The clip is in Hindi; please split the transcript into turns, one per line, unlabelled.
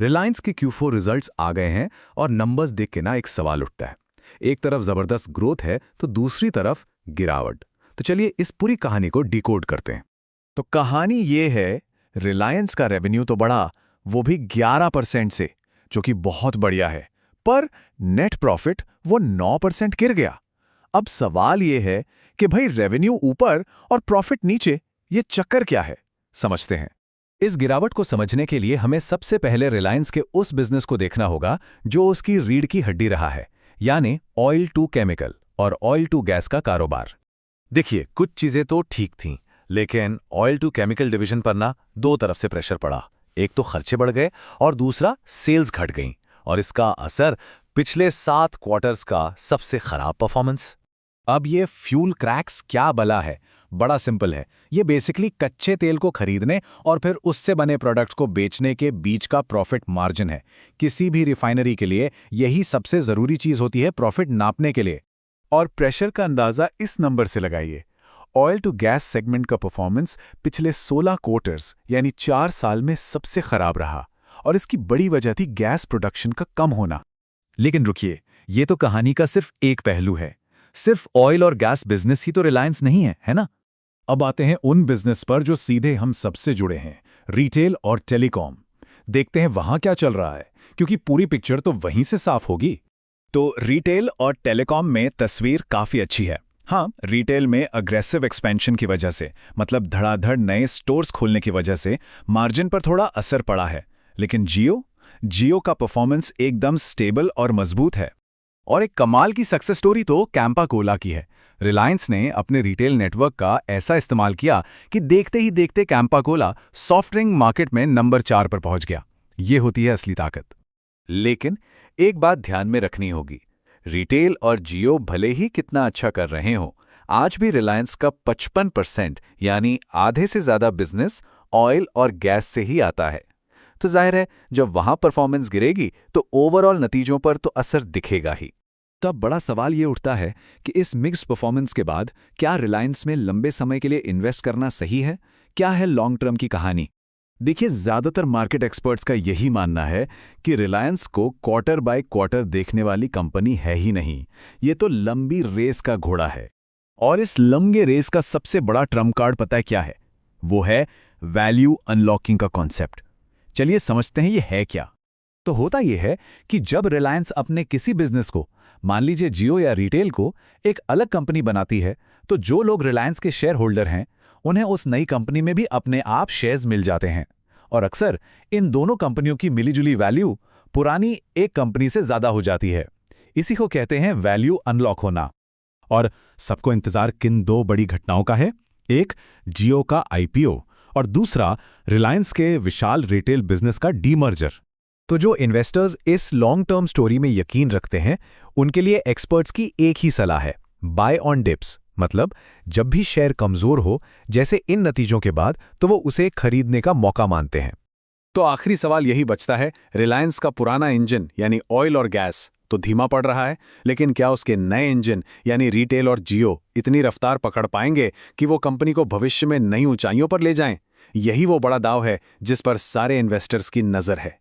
रिलायंस के Q4 रिजल्ट्स आ गए हैं और नंबर्स देख के ना एक सवाल उठता है। एक तरफ जबरदस्त ग्रोथ है तो दूसरी तरफ गिरावट। तो चलिए इस पूरी कहानी को डिकोड करते हैं।
तो कहानी ये है, रिलायंस का रेवेन्यू तो बढ़ा, वो भी 11% से, जो कि बहुत बढ़िया है। पर नेट प्रॉफिट वो 9% गिर गया। अब सवाल ये है कि भाई रेवेन्यू ऊपर और प्रॉफिट नीचे, ये चक्कर क्या है? समझते हैं।
इस गिरावट को समझने के लिए हमें सबसे पहले रिलायंस के उस बिजनेस को देखना होगा जो उसकी रीढ़ की हड्डी रहा है, यानी ऑयल टू केमिकल और ऑयल टू गैस का कारोबार।
देखिए, कुछ चीजें तो ठीक थीं, लेकिन ऑयल टू केमिकल डिवीजन पर ना दो तरफ से प्रेशर पड़ा। एक तो खर्चे बढ़ गए और दूसरा सेल्स घट गईं, और इसका असर पिछले 7 क्वार्टर्स का सबसे खराब परफॉर्मेंस।
अब ये फ्यूल क्रैक्स क्या बला है? बड़ा सिंपल है। ये बेसिकली कच्चे तेल को खरीदने और फिर उससे बने प्रोडक्ट्स को बेचने के बीच का प्रॉफिट मार्जिन है। किसी भी रिफाइनरी के लिए यही सबसे जरूरी चीज होती है प्रॉफिट नापने के लिए।
और प्रेशर का अंदाजा इस नंबर से लगाइए। ऑयल टू गैस सेगमेंट का परफॉर्मेंस पिछले 16 क्वार्टर्स यानी 4 साल में सबसे खराब रहा, और इसकी बड़ी वजह थी गैस प्रोडक्शन का कम होना।
लेकिन रुकिए, ये तो कहानी का सिर्फ एक पहलू है। सिर्फ ऑयल और गैस बिजनेस ही तो रिलायंस नहीं है, है ना? अब आते हैं उन बिजनेस पर जो सीधे हम सबसे जुड़े हैं, रिटेल और टेलीकॉम। देखते हैं वहां क्या चल रहा है, क्योंकि पूरी पिक्चर तो वहीं से साफ होगी।
तो रिटेल और टेलीकॉम में तस्वीर काफ़ी अच्छी है। हाँ, रिटेल में अग्रेसिव एक्सपेंशन की वजह से, मतलब धड़ाधड़ नए स्टोर्स खोलने की वजह से मार्जिन पर थोड़ा असर पड़ा है। लेकिन जियो का परफॉर्मेंस एकदम स्टेबल और मजबूत है।
और एक कमाल की सक्सेस स्टोरी तो कैंपा कोला की है। रिलायंस ने अपने रिटेल नेटवर्क का ऐसा इस्तेमाल किया कि देखते ही देखते Campa Cola soft drink market में नंबर 4 पर पहुंच गया। ये होती है असली ताकत।
लेकिन एक बात ध्यान में रखनी होगी, रिटेल और जियो भले ही कितना अच्छा कर रहे हो, आज भी रिलायंस का 55% यानी आधे से ज्यादा बिजनेस ऑयल और गैस से ही आता है। तो जाहिर है, जब वहां परफॉर्मेंस गिरेगी तो ओवरऑल नतीजों पर तो असर दिखेगा ही।
तब बड़ा सवाल ये उठता है कि इस मिक्स्ड परफॉर्मेंस के बाद क्या रिलायंस में लंबे समय के लिए इन्वेस्ट करना सही है? क्या है लॉन्ग टर्म की कहानी? देखिए, ज्यादातर मार्केट एक्सपर्ट्स का यही मानना है कि रिलायंस को क्वार्टर बाय क्वार्टर देखने वाली कंपनी है ही नहीं। ये तो लंबी रेस का घोड़ा है। और इस लंबे रेस का सबसे बड़ा ट्रम्प कार्ड पता है क्या है? वो है वैल्यू अनलॉकिंग का कॉन्सेप्ट। चलिए समझते हैं ये है क्या। तो होता यह है कि जब रिलायंस अपने किसी बिजनेस को, मान लीजिए जियो या रिटेल को, एक अलग कंपनी बनाती है, तो जो लोग रिलायंस के शेयर होल्डर हैं उन्हें उस नई कंपनी में भी अपने आप शेयर्स मिल जाते हैं। और अक्सर इन दोनों कंपनियों की मिलीजुली वैल्यू पुरानी एक कंपनी से ज्यादा हो जाती है। इसी को कहते हैं वैल्यू अनलॉक होना। और सबको इंतजार किन दो बड़ी घटनाओं का है? एक जियो का आईपीओ और दूसरा रिलायंस के विशाल रिटेल बिजनेस का डीमर्जर। तो जो इन्वेस्टर्स इस लॉन्ग टर्म स्टोरी में यकीन रखते हैं, उनके लिए एक्सपर्ट्स की एक ही सलाह है, बाय ऑन डिप्स। मतलब जब भी शेयर कमजोर हो, जैसे इन नतीजों के बाद, तो वो उसे खरीदने का मौका मानते हैं।
तो आखिरी सवाल यही बचता है, रिलायंस का पुराना इंजन यानी ऑयल और गैस तो धीमा पड़ रहा है, लेकिन क्या उसके नए इंजन यानी रिटेल और जियो इतनी रफ्तार पकड़ पाएंगे कि वो कंपनी को भविष्य में नई ऊंचाइयों पर ले जाएं? यही वो बड़ा दाव है जिस पर सारे इन्वेस्टर्स की नजर है।